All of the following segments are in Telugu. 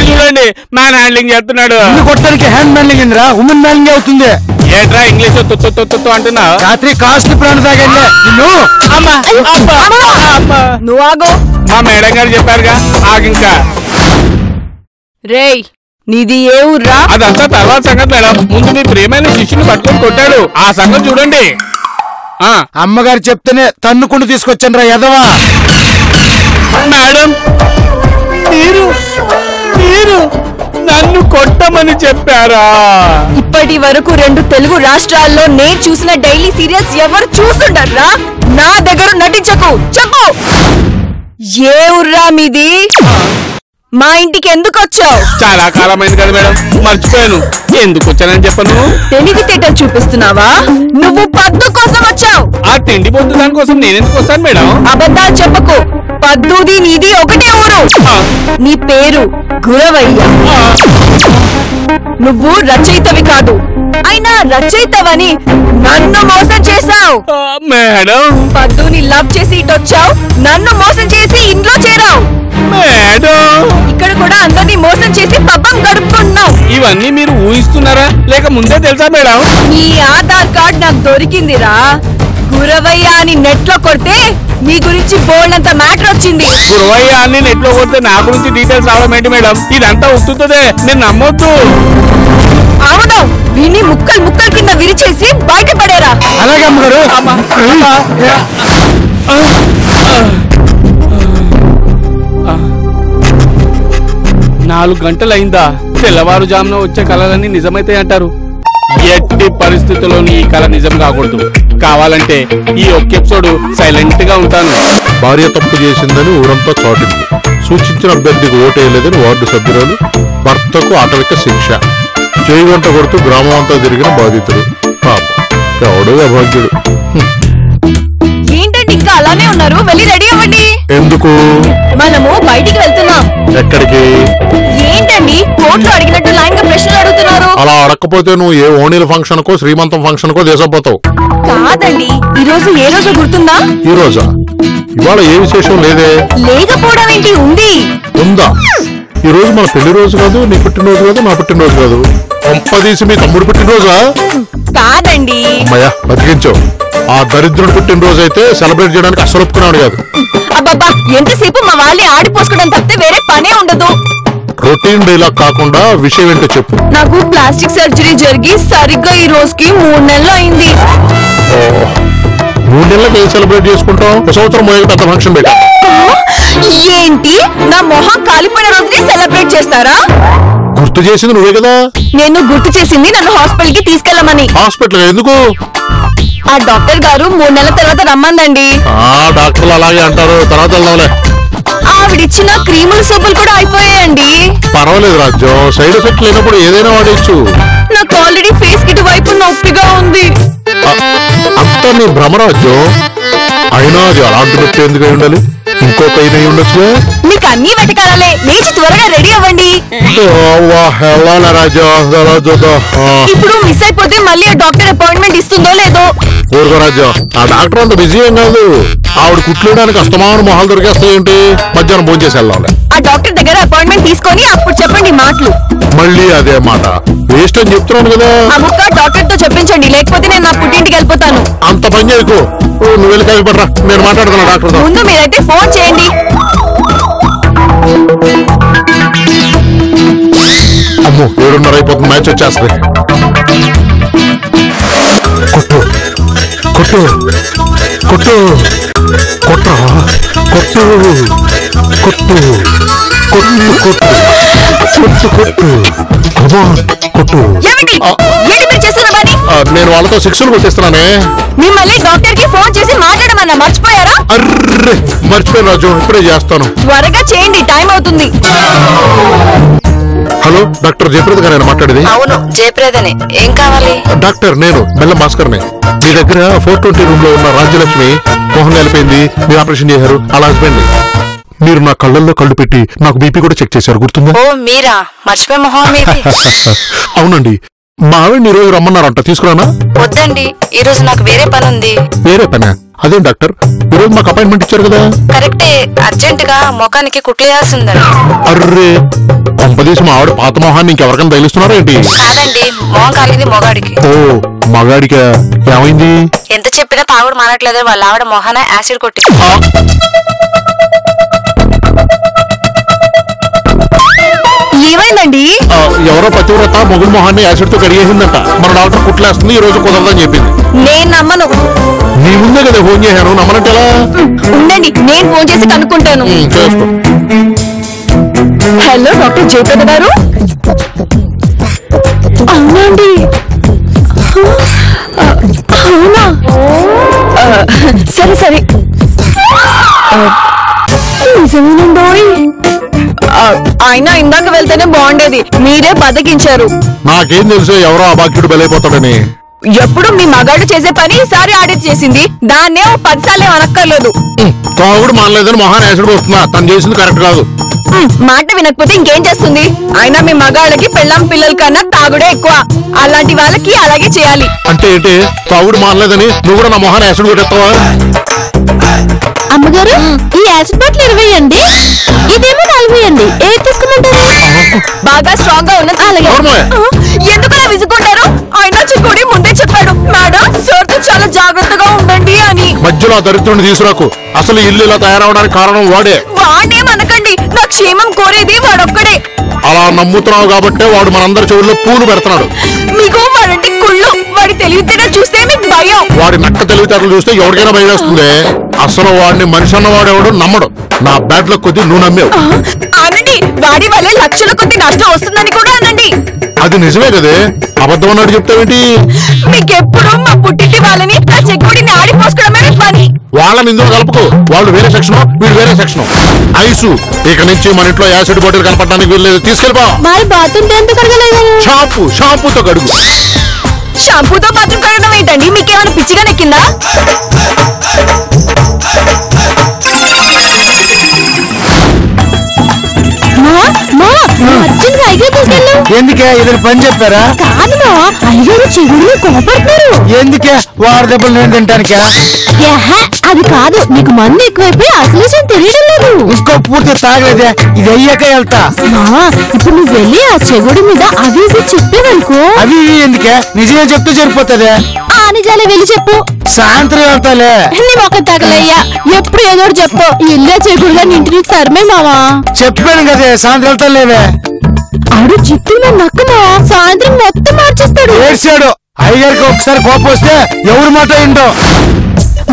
చూడండి మ్యాన్ హ్యాండ్లింగ్ చేస్తున్నాడు. కొట్టడానికి హ్యాండ్ హ్యాండ్లింగ్ ఏందిరా, ఉమెన్ హ్యాండ్లింగ్ అవుతుంది. ఏట్రా ఇంగ్లీష్ అంటున్నావు? రాత్రి కాస్ట్ ప్రాణ తాగండి. నువ్వు ఆగో. మా మేడం గారు చెప్పారుగా ఆగింకా. రేయ్ నీది ఏ ఊర్రా? అదంతా తర్వాత సంగతి మేడం. ముందు మీ ప్రేమైన శిష్యుని పట్టుకొని కొట్టాడు, ఆ సంగతి చూడండి. అమ్మగారు చెప్తేనే తన్నుకుంటూ తీసుకొచ్చాను రా ఎదవా. మేడం మీరు నన్ను కొట్టమని చెప్పారా? ఇప్పటి వరకు 2 తెలుగు రాష్ట్రాల్లో నేను చూసిన డైలీ సీరియల్స్ ఎవరు చూసుండర్రా? నా దగ్గర నటించకు, చెప్పు ఏ ఊర్రా మీది? మా ఇంటికి ఎందుకు వచ్చావు? చాలా కాలమైంది కదా మేడం, మర్చిపోయాను. ఎందుకు వచ్చానని చెప్పను. తెలివితేటలు చూపిస్తున్నావా? నువ్వు పద్దు కోసం వచ్చావు. ఆ తిండి పొద్దు దానికోసం నేనెందుకు వస్తాను మేడం? అబద్ధాలు చెప్పకు. పద్దుది నీది ఒకటే ఊరు. నీ పేరు గురవయ్య. నువ్వు రచయితవి కాదు, అయినా రచయితవని నన్ను మోసం చేశావు మేడం. పద్దుని లవ్ చేసి ఇటొచ్చావు, నన్ను మోసం చేసి ఇంట్లో చేరావు మేడం. ఇక్కడ కూడా అందరినీ మోసం చేసి పబ్బం గడుపుతున్నావు. ఇవన్నీ మీరు ఊహిస్తున్నారా లేక ముందే తెలుసా మేడం? నీ ఆధార్ కార్డ్ నాకు దొరికిందిరా. గురవయ్య అని నెట్ లో కొడితే నీ గురించి బోల్డంత మ్యాటర్ వచ్చింది. గురవయ్య అని నెట్ లో కొడితే నా గురించి డీటెయిల్స్ రావడం ఏంటి మేడం? ఇదంతా ఉత్తుతుందే, నేను నమ్మొద్దు. అవును, వీని ముక్కలు ముక్కలు కింద విరిచేసి బయటపడేరా. అలాగే అమ్మగారు. 4 గంటలైందా? తెల్లవారుజామున వచ్చే కళలన్నీ నిజమైతాయి అంటారు. ఎట్టి పరిస్థితుల్లోని ఈ కళ నిజం కాకూడదు. కావాలంటే ఈ ఒక్క ఎపిసోడ్ సైలెంట్ గా ఉంటాను. భార్య తప్పు చేసిందని ఊరంతా చాటింది. సూచించిన అభ్యర్థికి ఓటేయలేదని వార్డు సభ్యురాలు. భర్తకు ఆటవిక శిక్ష. చేయి వంట కొడుతూ గ్రామం అంతా తిరిగిన బాధితుడు. ఎవడో అభాగ్యుడు. ఏంటంటే ఇంకా అలానే ఉన్నారు? వెళ్ళి రెడీ అవ్వండి. ఎందుకు? మనము బయటికి వెళ్తున్నాం. ఎక్కడికి? ఏంటండి కోర్టులో అడిగినట్టు లైన్ గా ప్రశ్నలు అడుగుతున్నారు? అలా అడగకపోతే నువ్వు ఏ ఓణీల ఫంక్షన్ కో శ్రీమంతం ఫంక్షన్ కో దేశపోతావు. కాదండి, ఈ రోజు ఏ రోజు గుర్తుందా? ఈ రోజా? ఇవాళ ఏ విశేషం లేదే. లేకపోవడం ఏంటి, ఉంది. ఉందా? ఈ రోజు మన పెళ్లి రోజు కాదు, నీ పుట్టినరోజు కాదు, నా పుట్టినరోజు కాదు. పంపదీసి మీ తమ్ముడు పుట్టినరోజా? కాదండి. అమ్మయ్యా బతికించావు. ఆ దరిద్రుడు పుట్టినరోజు అయితే సెలబ్రేట్ చేయడానికి అసలు ఒప్పుకున్నాడు కాదు. అబ్బబ్బా, ఎంతసేపు మా వాళ్ళని ఆడిపోసుకోవడం తప్పితే వేరే పనే ఉండదు. రొటీన్ డైలాగ్ కాకుండా విషయం ఏంటో చెప్పు. నాకు ప్లాస్టిక్ సర్జరీ జరిగి సరిగ్గా ఈ రోజుకి 3 నెలలు అయింది. 3 నెలలకు ఏం సెలబ్రేట్ చేసుకుంటాం? ఒక సంవత్సరం మొదటి పెద్ద ఫంక్షన్ పెట్టా. ఏంటి, నా మొహం కాలిపోయిన రోజుని సెలబ్రేట్ చేస్తారా? గుర్తు చేసింది నువ్వే కదా. నేను గుర్తు చేసింది నన్ను హాస్పిటల్ కి తీసుకెళ్లమని. హాస్పిటల్ ఎందుకు? ఆ డాక్టర్ గారు 3 నెలల తర్వాత రమ్మందండి. డాక్టర్లు అలాగే అంటారు, తర్వాత వెళ్దాంలే. ఆవిడిచ్చిన క్రీములు సబ్బులు కూడా అయిపోయాయండి. పర్వాలేదు రాజ్యం, సైడ్ ఎఫెక్ట్ లేనప్పుడు ఏదైనా వాడేచ్చు. నాకు ఆల్రెడీ ఫేస్ కిట్ వైపు నొప్పిగా ఉంది. అంతా నీ భ్రమరాజ్యం. అయినా అది అలాంటి నొప్పి ఎందుకు అయి ఉండాలి? ఇంకో పెయిన్ అయి ఉండొచ్చు. మీకు అన్ని వెతకాలే, లేచి త్వరగా రెడీ అవ్వండి. ఇప్పుడు మిస్ అయిపోతే మళ్ళీ ఆ డాక్టర్ అపాయింట్మెంట్ ఇస్తుందో లేదో. ఊరుకో రాజ్యం, ఆ డాక్టర్ అంత బిజీ ఏం కాదు. ఆవిడ కుట్లేయడానికి అస్తమాన మొహాలు దొరికేస్తాయేంటి? మధ్యాహ్నం భోజనం చేసి వెళ్ళాలి. ఆ డాక్టర్ దగ్గర అపాయింట్మెంట్ తీసుకొని అప్పుడు చెప్పండి మాటలు. మళ్ళీ అదే మాట వేస్ట్ అని చెప్తున్నాను కదా. ఆ ముక్క డాక్టర్ తో చెప్పించండి, లేకపోతే నేను నా పుట్టింటికి వెళ్ళిపోతాను. అంత పని చేయకు, నువ్వు వెళ్ళి కలిపి పడరా, నేను మాట్లాడుతున్నా డాక్టర్ తో. ముందు మీరైతే ఫోన్ చేయండి. అమ్మో 7:30 అయిపోతుంది, మ్యాచ్ వచ్చేస్తుంది. కొట్టు కొట్టు కొట్టు కొట్రా కొట్టు కొట్టు కొట్టు కొట్టు కొట్టు కొట్టు. నేను వాళ్ళతో శిక్షలు కొట్టిస్తున్నానే. మిమ్మల్ని డాక్టర్ కి ఫోన్ చేసి మాట్లాడమన్నా మర్చిపోయారా? అర్రే మర్చిపోయాను రాజు, ఇప్పుడే చేస్తాను. త్వరగా చేయండి, టైం అవుతుంది. హలో, డాక్టర్ జయప్రద గారు మాట్లాడేది? అవును, జయప్రదనే. ఏం కావాలి? డాక్టర్, నేను బెల్లం భాస్కర్ని. మీ దగ్గర 420 రూమ్ లో ఉన్న రాజ్యలక్ష్మి మోహన్ వెళ్ళిపోయింది, మీరు ఆపరేషన్ చేశారు. అలా హస్బెండ్ మీరు నా కళ్ళల్లో కళ్ళు పెట్టి నాకు బీపీ కూడా చెక్ చేశారు, గుర్తుందా? ఓ మీరా, మర్చిపోయి మొహం మీది. అవునండి, మా ఆవిడ ఈ రోజు రమ్మన్నారంట, తీసుకురానా? వద్దండి, ఈ రోజు నాకు వేరే పని ఉంది. వేరే పనా? అదేం డాక్టర్ ఈరోజు మాకు అపాయింట్మెంట్ ఇచ్చారు కదా? కరెక్టే, అర్జెంట్ గా ముఖానికి కుట్లేయాల్సిందండి. అర్రే పంపదేశం ఆవిడ పాత మొహాన్ని ఇంకెవరికైనా తగిలిస్తున్నారా ఏంటి? కాదండి, మొహం కాలింది మొగాడికి. ఓ మగాడికా? ఏమైంది? ఎంత చెప్పినా తాగుడు మానట్లేదు, వాళ్ళ ఆవిడ మొహాన యాసిడ్ కొట్టి. ఏమైందండి? ఎవరో పతివ్రత మొగుడు మొహాన్ని యాసిడ్ తో కడిగేసిందంట. మన డాక్టర్ కుట్లేస్తుంది, ఈ రోజు కుదరదని చెప్పింది. నేను నమ్మను. నీ ముందే కదా ఫోన్ చేశాను, నమ్మనంటే ఎలా? ఉండండి, నేను ఫోన్ చేసి కనుక్కుంటాను. చేసుకో. హలో డాక్టర్ జయప్రద గారు. అవునండి, అవునా? సరే సరే, నిజమేనండోయ్. అయినా ఇందాక వెళ్తేనే బాగుండేది, మీరే బతికించారు. నాకేం తెలుసు ఎవరో అబాక్యుడు బలైపోతాడని. ఎప్పుడు మీ మగాడు చేసే పని ఈసారి ఆడిట్ చేసింది, దాన్నే 10 సార్లు అనక్కర్లేదు. తాగుడు మానలేదని మొహాన్ని యాసిడ్ వస్తున్నా, తను చేసింది కరెక్ట్ కాదు. మాట వినకపోతే ఇంకేం చేస్తుంది? అయినా మీ మగాళ్ళకి పెళ్ళాం పిల్లల కన్నా తాగుడే ఎక్కువ. అలాంటి వాళ్ళకి అలాగే చేయాలి. అంటే ఏంటి? తాగుడు మానలేదని నువ్వు కూడా నా మొహాన్ని యాసిడ్ కొట్టేస్తావా? అమ్మగారు, ఈ యాసిడ్ బాటిల్ 20 అండి, ఇదేమో 40 అండి. ఏది తీసుకోమంటారు? బాగా స్ట్రాంగ్ గా ఉన్నది. అలాగే. ఎందుకలా విసుకుంటారు? అయినా చిక్కుడి ముందే చెప్పాడు మేడం, సార్ తో చాలా జాగ్రత్తగా ఉండండి అని. మధ్యలో దరిద్రుని తీసుకురాకు. అసలు ఇల్లు ఇలా తయారవడానికి కారణం వాడే. వాడేమనకండి, నా క్షేమం కోరేది వాడొక్కడే. అలా నమ్ముతున్నావు కాబట్టే వాడు మనందరి చెవుల్లో పూలు పెడుతున్నాడు. మీకు వాడంటే కుళ్ళు, వాడి తెలివితేటలు చూస్తే మీకు భయం. వాడి నక్క తెలివితేటలు చూస్తే ఎవరికైనా భయం వేస్తుంది. అసలు వాడిని మనిషి అన్నవాడెవడు నమ్మడు. నా బ్యాడ్ లక్ కొద్ది నువ్వు నమ్మేవు. అనండి, వాడి వల్లే లక్షల కొద్ది నష్టం వస్తుందని కూడా అనండి. అది నిజమే కదే, అబద్ధం అన్నాడు చెప్తావేంటి? మీకెప్పుడు మా పుట్టింటి వాళ్ళని నా చెక్కుడిని ఆడిపోసుకోవడమే పని. వాళ్ళని ఇందులో కలుపుకో. వాళ్ళు వేరే సెక్షన్, వీడు వేరే సెక్షన్. ఐసు ఇక నుంచి మన ఇంట్లో యాసిడ్ బాటిల్ కనపడడానికి వీల్లేదు, తీసుకెళ్ళిపో. మరి బాత్రూమ్ ఎందుకు కడగలేదు? షాంపూతో కడుగు. షాంపూతో బాత్రూమ్ కడగడం ఏంటండి? మీకేమైనా పిచ్చిగా నెక్కిందా? ఎందుకే ఏదైనా పని చెప్పారా? కాదు, అయ్యారు చెవులు కోపడుతున్నారు. ఎందుకే వారి దెబ్బలు నేను తింటానికా? అది కాదు, నీకు మందు ఎక్కువైపోయి అసలు తెలియడం లేదు. ఇంకో పూర్తి తాగలేదే, ఇది అయ్యాక వెళ్తా. ఇప్పుడు నువ్వు వెళ్ళి ఆ చెవుడి మీద అవి ఇవి చెప్పేవనుకో. అవి ఎందుకే, నిజమే చెప్తే సరిపోతుంది. ఆ నిజాలే వెళ్ళి చెప్పు. సాయంత్రం వెళ్తాలే. ఒక తగలయ్యా, ఎప్పుడు ఏదో చెప్పు. ఇల్లే చెగుడుగా ఇంటిని తరమే మావా. చెప్పాను కదే, సాయంత్రం వెళ్తాలేవే. ఆడు జిత్తులో నక్కమా, సాయంత్రం మొత్తం మార్చేస్తాడు. ఏడ్చాడు. అయ్యగారికి ఒకసారి కోపం వస్తే ఎవరి మాట ఏంటో.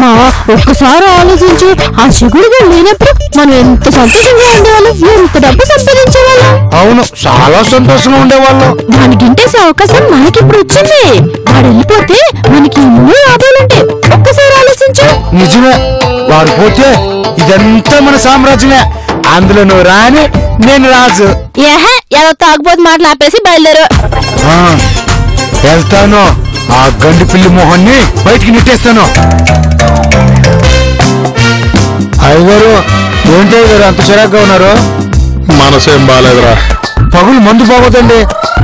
మా ఒక్కసారి ఆలోచించు, ఆ చెగుడుగా లేనప్పుడు మనం ఎంత సంతోషంగా ఉండేవాళ్ళం, ఎంత డబ్బు సంపాదించేవాళ్ళం. అవును, చాలా సంతోషంగా ఉండేవాళ్ళం. దాన్ని గింటేసే అవకాశం మనకి ఇప్పుడు వచ్చింది. వాడు వెళ్ళిపోతే మనకి ఎన్నో లాభాలుంటాయి. ఒక్కసారి ఆలోచించు. నిజమే, వాడు పోతే ఇదంతా మన సామ్రాజ్యమే. అందులో నువ్వు రాని, నేను రాజు. ఏదో తాగుబోతు మాటలు ఆపేసి బయలుదేరు. వెళ్తాను, ఆ గండి పిల్లి మొహాన్ని బయటికి నెట్టేస్తాను. అయ్యగారు, ఏంటి అయ్యగారు అంత చిరాగ్గా ఉన్నారు? మనసేం బాగాలేదురా. పగులు మందు బాగోదండి,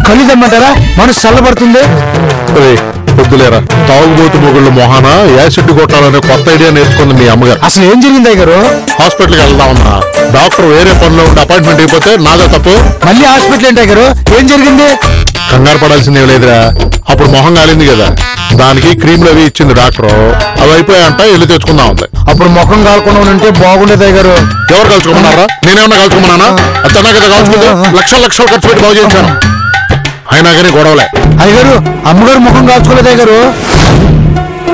కళ్ళు తెమ్మంటారా? మనసు చల్లబడుతుంది. వద్దులేరా, తాగుబోతు మొగుళ్ళ మొహాన యాసిడ్ కొట్టాలనే కొత్త ఐడియా నేర్చుకుంది మీ అమ్మగారు. అసలు ఏం జరిగింది అయ్యగారు? హాస్పిటల్కి వెళ్దామన్నా, డాక్టర్ వేరే పనిలో ఉండి అపాయింట్మెంట్ అయిపోతే నాదే తప్పు. మళ్ళీ హాస్పిటల్ ఏంటి అయ్యగారు? ఏం జరిగింది? కంగారు పడాల్సిందే లేదురా. అప్పుడు మొహం కాలింది కదా, దానికి క్రీమ్లు అవి ఇచ్చింది డాక్టర్. అవి అయిపోయాయంట, వెళ్ళి తెచ్చుకుందాం ఉంది. అప్పుడు ముఖం కాల్కుండా ఉంటే బాగుండేది అయ్యగారు. ఎవరు కలుసుకోమన్నారా? నేనేమన్నా కలుసుకోమన్నానా? అతన్నా కదా కాల్చుకుంటే లక్షలు ఖర్చు పెట్టి బాగు చేయించాను. అయినా కానీ గొడవలే. అయ్యగారు, అమ్మగారు ముఖం కాల్చుకోలేదు అయ్యగారు.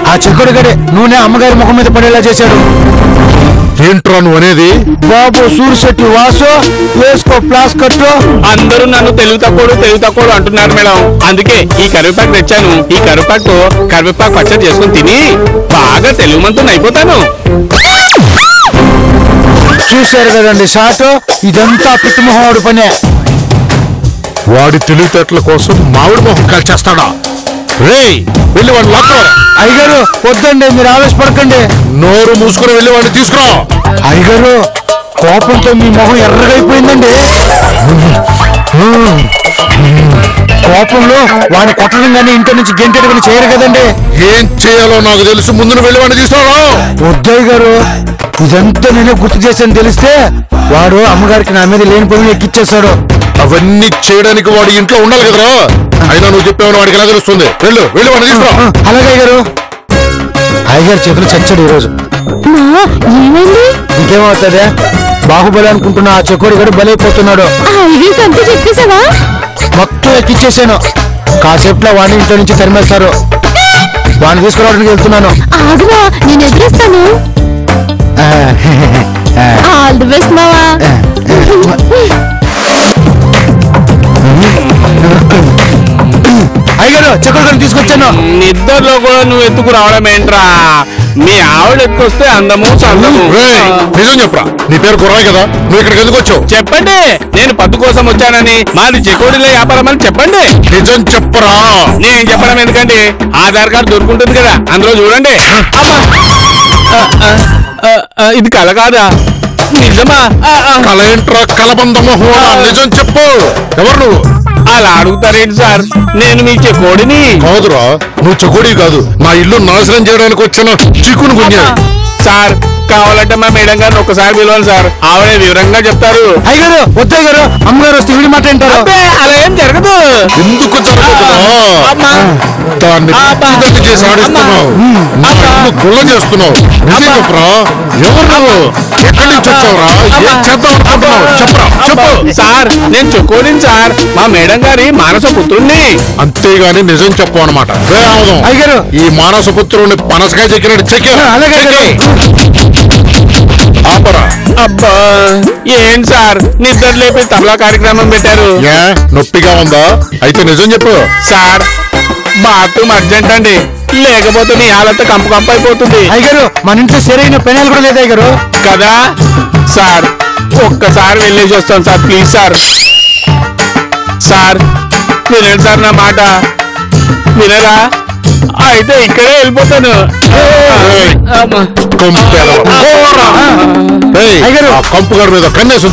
ఆ చిక్కుడు గడే నూనె అమ్మగారి ముఖం మీద పడేలా చేశాడు. ఏంట్రా నువ్వు అనేది? బాబు సూర్యశెట్టి వాసు, వేసుకో ప్లాస్ కట్టు. అందరూ నన్ను తెలుగు తక్కువ అంటున్నారు మేడం. అందుకే ఈ కరివేపాకు తెచ్చాను. ఈ కరివేపాకు కరివేపాకు పచ్చడి చేసుకుని తిని బాగా తెలుగు మంతుని అయిపోతాను. చూశారు కదండి షాట్, ఇదంతా పిట్టుమొహోడు పనే. వాడి తెలివితేటల కోసం మామిడి మొహం కాల్చేస్తాడా? రేయ్, వెళ్ళి వాడిని లాక్కోరా. అయ్యగారు వద్దండి, మీరు ఆవేశపడకండి. నోరు మూసుకుని వెళ్ళి వాడిని తీసుకురా. అయ్యగారు, కోపంతో మీ మొహం ఎర్రగైపోయిందండి. కోపంలో వాడిని కొట్టడం కానీ ఇంటి నుంచి గెంటెడుకుని చేయరు కదండి. ఏం చేయాలో నాకు తెలుసు, ముందు వెళ్ళి వాడిని తీసుకురా. ఉద్దయ్ గారు ఇదంతా నేనే గుర్తు చేశాను తెలిస్తే వాడు అమ్మగారికి నా మీద లేని పనులు ఎక్కిచ్చేస్తాడు. అవన్నీ చేయడానికి వాడు ఇంట్లో ఉండాలి కదరా. అయినా నువ్వు చెప్పావని వాడికి ఎలా తెలుస్తుంది? వెళ్ళు వాడిని తీసుకురా. అలాగే గారు. అయ్యగారు చేతులు చచ్చాడు ఈరోజు. ఇంకేమవుతుందే, బాహుబలి అనుకుంటున్న ఆ చెకోడి గడు బలైపోతున్నాడు. చెప్పేసావా? మొత్తం ఎక్కిచ్చేసాను. కాసేపులో వాడిని ఇంట్లో నుంచి తరిమేస్తారు. వాడిని తీసుకురావడానికి వెళ్తున్నాను. ఆగుమా, నేను ఎదురేస్తాను. ఆల్ ది బెస్ట్ మావా. అయ్యగారు చెకోడి తీసుకొచ్చాను. నిద్రలో కూడా నువ్వు ఎత్తుకు రావడం ఏంట్రా? మీ ఆవిడ ఎత్తుకొస్తే అందము చందము. నిజం చెప్పరా, నీ పేరు కుర్రాయి కదా, నువ్వు ఇక్కడికి ఎందుకు వచ్చావు? చెప్పండి, నేను పద్దు కోసం వచ్చానని, మాది చెకోడీలో వ్యాపారం అని చెప్పండి. నిజం చెప్పరా. నేను చెప్పడం ఎందుకండి, ఆధార్ కార్డు దొరుకుంటుంది కదా, అందులో చూడండి. ఇది కల కాదా, నిజమా? కల ఏంట్రా, కలబందమ్మ హోడా. నిజం చెప్పు, ఎవరు నువ్వు? అలా అడుగుతారేంటి సార్, నేను మీ చెకోడిని. కాదురా, నువ్వు చెకోడి కాదు, నా ఇల్లు నాశనం చేయడానికి వచ్చిన చిక్కును గుంజాడు. సార్ కావాలంటే మా మేడం గారిని ఒకసారి పిలవాలి సార్, ఆవిడ వివరంగా చెప్తారు. అయ్యగారు ఉద్దయ్ గారు, అమ్మగారు వస్తే వీడి మాట ఏంటారు? అలా ఏం జరగదు. ఎందుకు జరగదురా? దాన్ని పిచ్చిదత్తి చేసి ఆడిస్తున్నావు, నా ఇల్లు గుల్ల చేస్తున్నావు. నిజం చెప్పరా, ఎవరు నువ్వు? ఎక్కడి నుంచి వచ్చావురా? ఏం చేద్దాం అనుకుంటున్నావు? చెప్పరా, చెప్పు. సార్ నేను చెకోడిని సార్, మా మేడం గారి మానస పుత్రుణ్ణి. అంతేగాని నిజం చెప్పు అనమాట. అయ్యగారు, ఈ మానస పుత్రుని పనసకాయ చెక్కినట్టు చెక్కి అలాగే ఆపరా. అబ్బా ఏం సార్, నిద్ర లేపి తబలా కార్యక్రమం పెట్టారు. ఏ నొప్పిగా ఉందా? అయితే నిజం చెప్పు. సార్ బాత్రూమ్ అర్జెంట్ అండి, లేకపోతే మీ హాలంతా కంపు కంపు అయిపోతుంది. అయ్యగారు మన ఇంట్లో సరైన పెనాలు కూడా లేదు అయ్యగారు. కదా సార్, ఒక్కసారి వెళ్ళేసి వస్తాను సార్, ప్లీజ్ సార్. సార్ వినండి సార్ నా మాట, వినరా? అయితే ఇక్కడే వెళ్ళిపోతాను. కంపుగారి మీద కన్నేసి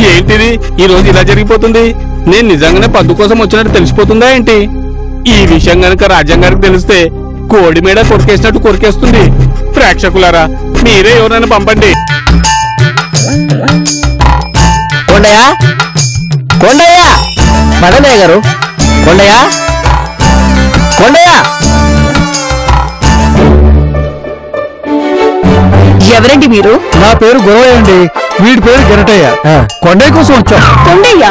ఏంటిది ఈ రోజు ఇలా జరిగిపోతుంది? నేను నిజంగానే పద్దు కోసం వచ్చినట్టు తెలిసిపోతుందా ఏంటి? ఈ విషయం గనుక రాజ్యం గారికి తెలిస్తే కోడి మీద కొరికేసినట్టు కొరికేస్తుంది. ప్రేక్షకులారా మీరే ఎవరైనా పంపండి. కొండయ్య, కొండయ్య, మదనయ్య గారు, కొండయ్య, కొండయ్య. ఎవరండి మీరు? నా పేరు గోవయ్య అండి, వీడి పేరు గరటయ్య. కొండయ్య కోసం వచ్చాం. కొండయ్య?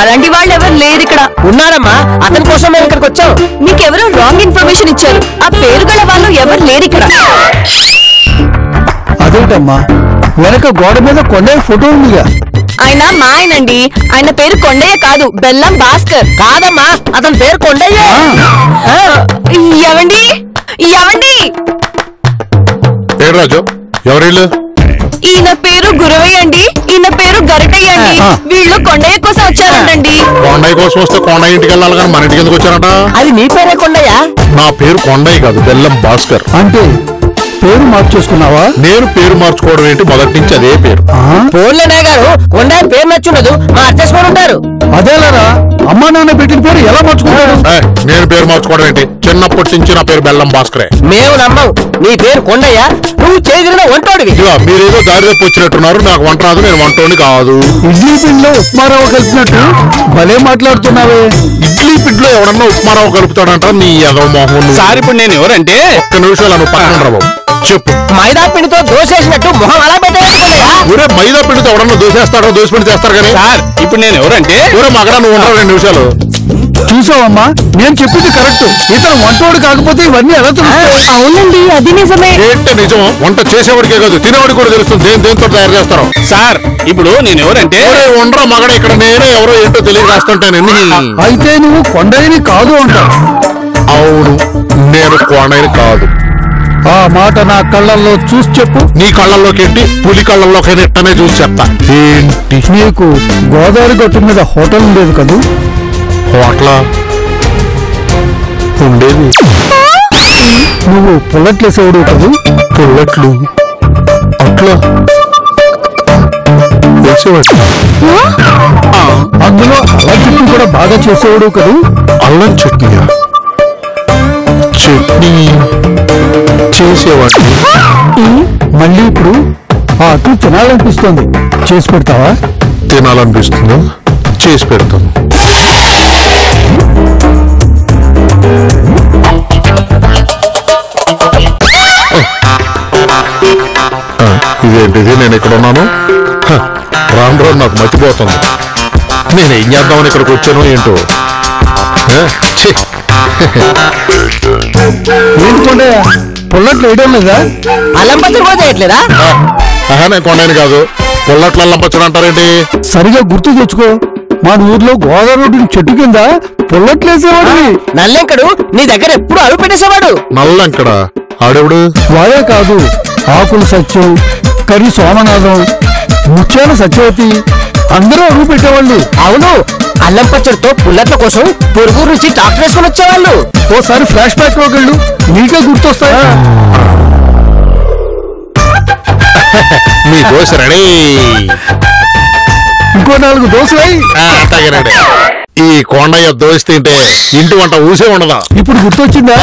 అలాంటి వాళ్ళు ఎవరు లేరు ఇక్కడ. ఉన్నారమ్మా, అతని కోసం మేము ఇక్కడికి వచ్చాం. మీకెవరో రాంగ్ ఇన్ఫర్మేషన్ ఇచ్చారు. ఆ పేరు గల వాళ్ళు ఎవరు లేరు ఇక్కడ. అదేంటమ్మా, వెనక గోడ మీద కొండయ్య ఫోటో ఉందిగా. ఆయన మా ఆయనండి, ఆయన పేరు కొండయ్య కాదు, బెల్లం భాస్కర్. కాదమ్మా, అతని పేరు కొండయ్య. ఎవండి ఎవండి? ఏ రాజు, ఎవరిల్లు? ఈయన పేరు గురవయ్య అండి, ఈయన పేరు గరటయ్య అండి. వీళ్ళు కొండయ్య కోసం వచ్చారంటండి. కొండయ్య కోసం వస్తే కొండయ్య ఇంటికి వెళ్ళాలి కానీ మన ఇంటికి ఎందుకు వచ్చారట? అది నీ పేరే కొండయ్య? నా పేరు కొండయ్య కాదు, బెల్లం భాస్కర్. అంటే పేరు మార్చేసుకున్నావా? నేను పేరు మార్చుకోవడం ఏంటి, మొదటి నుంచి అదే పేరు. పోన్లేనే గారు, కొండయ్య పేరు నచ్చుండదు, మార్చేసుకొని ఉంటారు. అదేలారా, అమ్మా నాన్న పెట్టిన పేరు ఎలా మార్చుకుంటారు? నేను పేరు మార్చుకోవడం ఏంటి, చిన్నప్పటి నుంచి నా పేరు బెల్లం భాస్కరే. మేము నమ్మం, నీ పేరు కొండయ్య, నువ్వు చేసిన వంటోడివి. మీరేదో దారి తప్పి వచ్చినట్టున్నారు, నాకు వంట రాదు, నేను వంటోని కాదు. ఇడ్లీ పిండిలో ఉప్మారావు కలిపినట్టు భలే మాట్లాడుతున్నావే. ఇడ్లీ పిండిలో ఎవడన్నా ఉప్మారావు కలుపుతాడంటారా నీ ఎదవ మొహం. సార్ ఇప్పుడు నేను ఎవరంటే, ఒక్క నిమిషాలు నువ్వు పక్కన రావు చెప్పు. మైదా పిండితో దోసేసినట్టు మొహం అలా పెట్టేయా? ఊరే మైదా పిండితో ఎవడన్నా దోసేస్తాడో దోశ పిండి చేస్తారు కానీ. సార్ ఇప్పుడు నేను ఎవరంటే, ఊరే మగడా నువ్వు ఉండవు 2 నిమిషాలు. చూసావమ్మా, నేను చెప్పింది కరెక్ట్. ఇతను వంటోడు కాకపోతే ఇవన్నీ ఎలా తెలుస్తాయి? అవునండి, అది నిజమే. ఏంటి నిజం? వంట చేసేవాడికే కాదు, తినేవాడికి కూడా తెలుస్తుంది దేంతో తయారు చేస్తారో. సార్ ఇప్పుడు నేను ఎవరంటే, ఉండరా మగడ, ఇక్కడ నేనే ఎవరో ఏంటో తెలియజేస్తుంటాను. అయితే నువ్వు కొండయ్యని కాదు అంటావు. అవును, నేను కొండయ్యని కాదు. ఆ మాట నా కళ్ళల్లో చూసి చెప్పు. నీ కళ్ళల్లోకి ఏంటి, పులి కళ్ళల్లోకి ఎట్టనే చూసి చెప్తా. ఏంటి? నీకు గోదావరి గట్టు మీద హోటల్ ఉండేది కదూ? హోటలా ఉండేది. నువ్వు పుల్లట్లేసేవాడు కదూ? పుల్లట్లు అట్లా వేసేవాడు. అందులో అల్లం చట్నీ కూడా బాగా చేసేవాడు కదూ. అల్లం చట్నీయా? చట్నీ చేసేవాడిని. మళ్ళీ ఇప్పుడు ఆ అట్లు తినాలనిపిస్తోంది, చేసి పెడతావా? తినాలనిపిస్తుందా? చేసి పెడతాను. ఇదేంటిది, నేను ఇక్కడ ఉన్నాను. రాను రాను నాకు మర్చిపోతుంది. నేను ఏం చేద్దామని ఇక్కడికి వచ్చాను ఏంటో. ఏంటి పొల్లట్లు వేయడం లేదా? అల్లం పచ్చడి కూడా చేయట్లేదా? నేను కొండని కాదు, పొల్లట్లు అల్లం పచ్చడి అంటారేంటి? సరిగా గుర్తు తెచ్చుకో, మన ఊర్లో గోదావరి చెట్టు కింద పొల్లట్లు వేసేవాడు. నల్లెంకడు నీ దగ్గర ఎప్పుడు అడుగు పెట్టేసేవాడు. నల్లంకడ ఆడెవడు? వాడే కాదు, ఆకుల సత్యం, కరి సోమనాథం, ముత్యాల సత్యవతి అందరూ అడుగు పెట్టేవాళ్ళు. అవును, అల్లం పచ్చడితో పుల్లట్ల కోసం పొరుగు నుంచి డాక్టర్ వేసుకొని వచ్చేవాళ్ళు. ఓసారి ఫ్లాష్ బ్యాక్ లోకి వెళ్ళు, నీకే గుర్తొస్తాయా? మీ దోశ రెడీ. ఇంకో 4 దోశలై. అట్టగనండి. ఈ కొండయ్య దోశ తింటే ఇంటి వంట ఊసే ఉండదా? ఇప్పుడు గుర్తొచ్చిందా?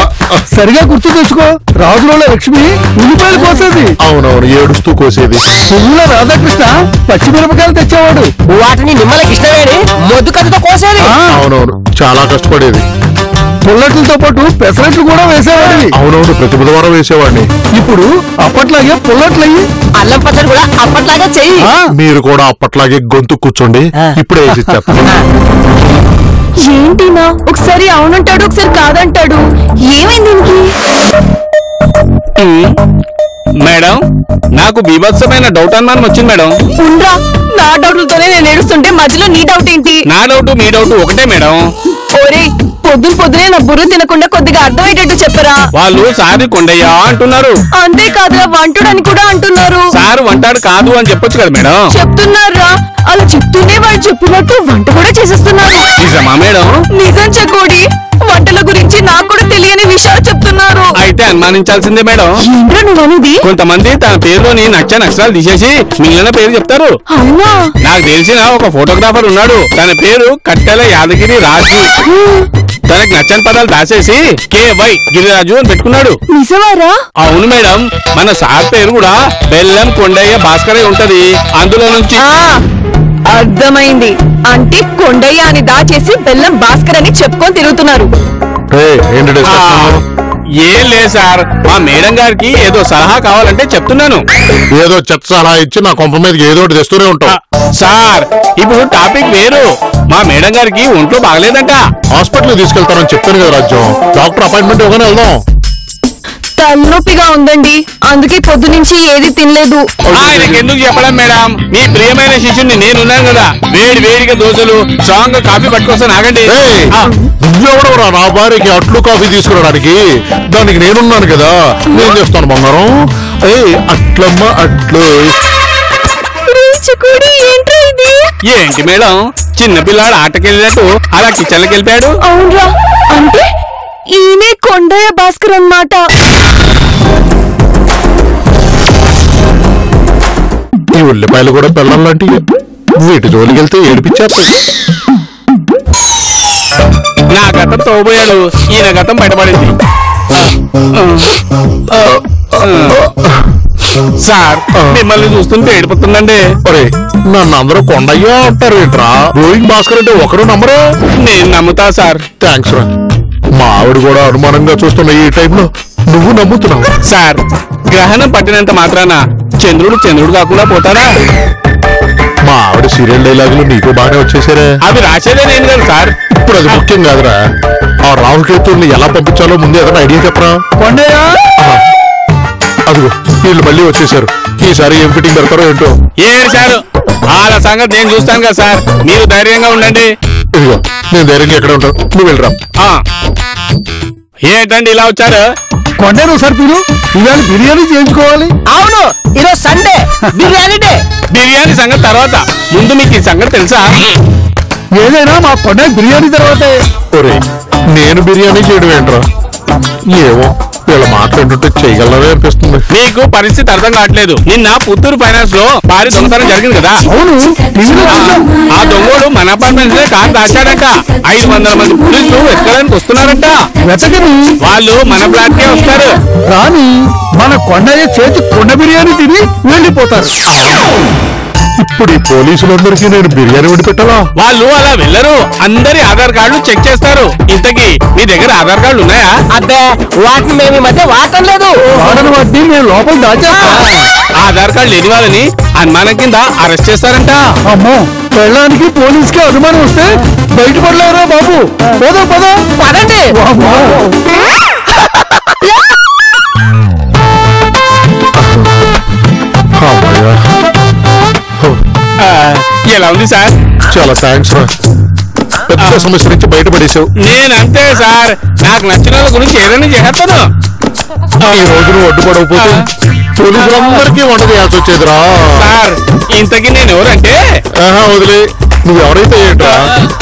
సరిగా గుర్తు తెచ్చుకో, రాజులో లక్ష్మి ఉల్లిపాయలు కోసేది. అవునవును, ఏడుస్తూ కోసేది. పువ్వుల రాధాకృష్ణ పచ్చిమిరపకాయలు తెచ్చేవాడు. వాటిని నిమ్మల కృష్ణవేణి మొద్దు కథతో కోసేది. అవునవును, చాలా కష్టపడేది. పుల్లట్లతో పాటు పెసరట్లు కూడా వేసేవాడివి. అవునవును, ప్రతి బుధవారం వేసేవాడిని. ఇప్పుడు అప్పట్లాగే పుల్లట్లయ్యి. అల్లం పచ్చడి కూడా అప్పట్లాగా చెయ్యి. మీరు కూడా అప్పట్లాగే గొంతు కూర్చోండి, ఇప్పుడే వేసి ఇచ్చేస్తాను. ఏంటినా ఒకసారి అవునంటాడు, ఒకసారి కాదంటాడు. ఏమైంది మేడం, నాకు బీభత్సమైన డౌట్ అనుమానం వచ్చింది మేడం. ఉండ్రా, నా డౌట్లతోనే నేను ఏడుస్తుంటే మధ్యలో నీ డౌట్ ఏంటి? నా డౌట్ మీ డౌట్ ఒకటే మేడం. ఓరే, పొద్దునే నా బుర్ర తినకుండా కొద్దిగా అర్థమయ్యేటట్టు చెప్పరా. వాళ్ళు సారి కొండయ్య అంటున్నారు. అంతేకాదురా, వంటుడని కూడా అంటున్నారు. సారు వంటాడు కాదు అని చెప్పొచ్చు కదా మేడం. చెప్తున్నారా? అలా చెప్తూనే వాళ్ళు చెప్పినట్టు వంట కూడా చేసేస్తున్నారు. నిజమా మేడం? నిజం చెకోడి, వంటల గురించి నాకు కూడా తెలియని విషయాలు చెప్తున్నారు. అయితే అనుమానించాల్సిందే మేడం. ఏంట్రా నువ్వు అనేది? కొంతమంది తన పేరులోని నచ్చని అక్షరాలు తీసేసి మిగిలిన పేరు చెప్తారు. అవునా? నాకు తెలిసిన ఒక ఫోటోగ్రాఫర్ ఉన్నాడు, తన పేరు కట్టెల యాదగిరి రాజు. తనకు నచ్చని పదాలు దాచేసి KY గిరిరాజు అని పెట్టుకున్నాడు. నిజమారా? అవును మేడం, మన సార్ పేరు కూడా బెల్లం కొండయ్య భాస్కరయ్య ఉంటది. అందులో నుంచి అర్థమైంది. అంటే కొండయ్య అని దాచేసి బెల్లం భాస్కర్ అని చెప్పుకొని తిరుగుతున్నారు. ఏం లేదు సార్, మా మేడం గారికి ఏదో సలహా కావాలంటే చెప్తున్నాను. ఏదో చెత్త సలహా ఇచ్చి నా కొంప మీదకి ఏదో ఒకటి తెస్తూనే ఉంటావు. సార్, ఇప్పుడు టాపిక్ వేరు. మా మేడం గారికి ఒంట్లో బాగలేదంట. హాస్పిటల్ తీసుకెళ్తానని చెప్పాను కదా రాజ్యం. డాక్టర్ అపాయింట్మెంట్ ఇవ్వగానే వెళ్దాం. తలనొప్పిగా ఉందండి, అందుకే పొద్దు నుంచి ఏది తినలేదు. ఆయనకి ఎందుకు చెప్పడం మేడం, మీ ప్రియమైన శిష్యుని నేనున్నాను కదా. వేడి వేడిగా దోశలు, స్ట్రాంగ్ గా కాఫీ పట్టుకొస్తాను. ఆగండి. నువ్వెవడవరా నా భార్యకి అట్లు కాఫీ తీసుకురావడానికి? దానికి నేనున్నాను కదా, నేను చేస్తాను బంగారం. అట్లమ్మ అట్లు. ఏంటి మేడం, చిన్న పిల్లాడు ఆటకెళ్ళినట్టు అలా కిచెన్ లోకి వెళ్ళిపోయాడు? అవునరా, అంటే ఈయనే కొండయ్య భాస్కర్ అన్నమాట. ఈ ఉల్లిపాయలు కూడా పిల్లల్లాంటివి, వీటి జోలికి వెళ్తే ఏడిపించేస్తాయి. నా గతం తోబోయాడు, ఈయన గతం బయటపడింది. సార్, మిమ్మల్ని చూస్తుంటే ఏడిపోతుందండి. నన్ను అందరూ కొండయ్యా అంటారు ఏంట్రా? గోయింగ్ భాస్కర్ అంటే ఒకరు నమ్మరు. నేను నమ్ముతా సార్. థ్యాంక్స్ రా. మా ఆవిడ కూడా అనుమానంగా చూస్తున్న ఈ టైంలో నువ్వు నమ్ముతున్నావు. సార్, గ్రహణం పట్టినంత మాత్రాన చంద్రుడు కాకుండా పోతాడా? మా ఆవిడ సీరియల్ డైలాగులు నీకు బాగానే వచ్చేసారే. అవి రాసేదే నేను కదా సార్. ఇప్పుడు అది ముఖ్యం కాదురా. ఆ రాహుకేతుల్ని ఎలా పంపించాలో ముందు ఏదైనా ఐడియా చెప్పరా. అదిగో వీళ్ళు మళ్ళీ వచ్చేసారు. ఈసారి ఏం ఫిట్టింగ్ పెడతారో ఏంటో. ఏడు సార్, వాళ్ళ సంగతి నేను చూస్తాను కదా సార్, మీరు ధైర్యంగా ఉండండి. ఇదిగో నేను ధైర్యంగా ఎక్కడ ఉంటాను, నువ్వు వెళ్ళరా. ఏంటండి ఇలా వచ్చారు? కొండను ఒకసారి మీరు ఇవాళ బిర్యానీ చేయించుకోవాలి. అవును, ఈరోజు సండే, బిర్యానీ డే. బిర్యానీ సంగతి తర్వాత, ముందు మీకు ఈ సంగతి తెలుసా? ఏదైనా మా కొండ బిర్యానీ తర్వాతే. ఒరే, నేను బిర్యానీ చేయడం ఏంట్రా? ఏమో వీళ్ళ మాట్లాడుతుంటే చేయగలరే అనిపిస్తుంది. మీకు పరిస్థితి అర్థం కావట్లేదు. నిన్న పుత్తూరు ఫైనాన్స్ లో భారీ దొంగతనం జరిగింది కదా. అవును, టీవీలో చూసాం. ఆ దొంగోడు మన అపార్ట్మెంట్ లో కారు దాచాడంట. 500 మంది పోలీసులు ఎక్కడానికి వస్తున్నారంట. వెతకని వాళ్ళు మన ఫ్లాట్ కే వస్తారు. రాని మన కొండయ్య చేతి కొండ బిర్యానీ తిని వెళ్ళిపోతారు. ఇప్పుడు ఈ పోలీసులందరికీ నేను బిర్యానీ వండి పెట్టాలా? వాళ్ళు అలా వెళ్ళరు. అందరి ఆధార్ కార్డులు చెక్ చేస్తారు. ఇంతకీ మీ దగ్గర ఆధార్ కార్డులు ఉన్నాయా? అబ్బే వాటిని మేము ఈ మధ్య వాడటం లేదు. వాడని వాటిని మేము లోపల దాచేస్తాం. ఆధార్ కార్డు లేని వాళ్ళని అనుమానం కింద అరెస్ట్ చేస్తారంట. అమ్మో, పెళ్ళానికి పోలీసుకి అనుమానం వస్తే బయటపడలేరా బాబు? పోదా పదా పదండి. అమ్మయ్యా. ఎలా ఉంది సార్? చాలా థ్యాంక్స్ రా, పెద్ద సమస్య నుంచి బయటపడేశావు. నేనంతే సార్, నాకు నచ్చిన వాళ్ళ గురించి ఏదైనా చేస్తాను. ఈ రోజు నువ్వు అడ్డుపడకపోతే పోలీసులందరికీ వంట చేయాల్సి వచ్చేదిరా. సార్ ఇంతకీ నేను ఎవరంటే? వదిలే, నువ్వు ఎవరైతే ఏంట్రా,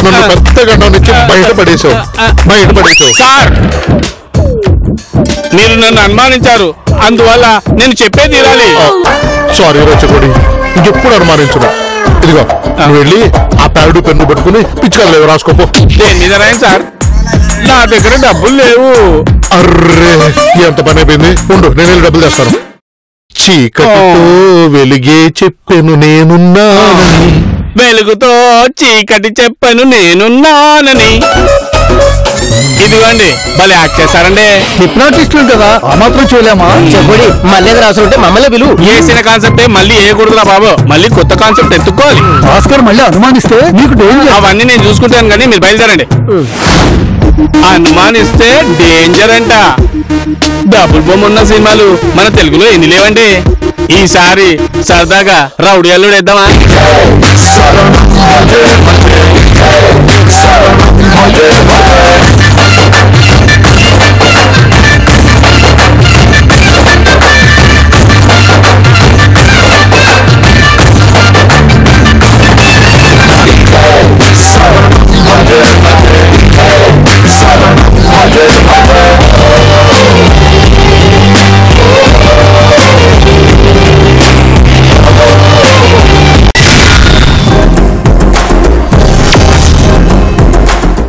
నన్ను పెద్ద గండం నుంచి బయటపడేశావు. సార్ మీరు నన్ను అనుమానించారు, అందువల్ల నేను చెప్పే తీరాలి. సారీ రచ్చగొడి, ఇంకెప్పుడు అనుమానించురా. ఇదిగో నువ్వు వెళ్ళి ఆ ప్యాడు పెన్ను పట్టుకుని పిచ్చుకలేవు రాసుకోపో. దేని మీద రాయండి సార్, నా దగ్గర డబ్బులు లేవు. అర్రే, ఎంత పని అయిపోయింది. ఉండు, నేను వెళ్ళి డబ్బులు తెస్తాను. చీకటితో వెలిగే చెప్పెను నేనున్నానని, వెలుగుతో చీకటి చెప్పను నేనున్నానని. ఇదిగోండి, భలే యాక్ట్ చేస్తారండి. హిప్నాటిస్టులు కదా, ఆ మాత్రం చేయలేమా? చెప్పుడి మళ్ళీ రాసుకుంటే మమ్మల్ని పిలువు. వేసిన కాన్సెప్టే మళ్ళీ వేయకూడదురా బాబు, మళ్ళీ కొత్త కాన్సెప్ట్ ఎత్తుకోవాలి. భాస్కర్ మళ్ళీ అనుమానిస్తే నీకు డేంజర్. అవన్నీ నేను చూసుకుంటాను, కానీ మీరు బయలుదేరండి. అనుమానిస్తే డేంజర్ అంట. డబుల్ బొమ్మ ఉన్న సినిమాలు మన తెలుగులో ఎన్ని లేవండి. ఈసారి సరదాగా రౌడీ అల్లుడు వేద్దామా?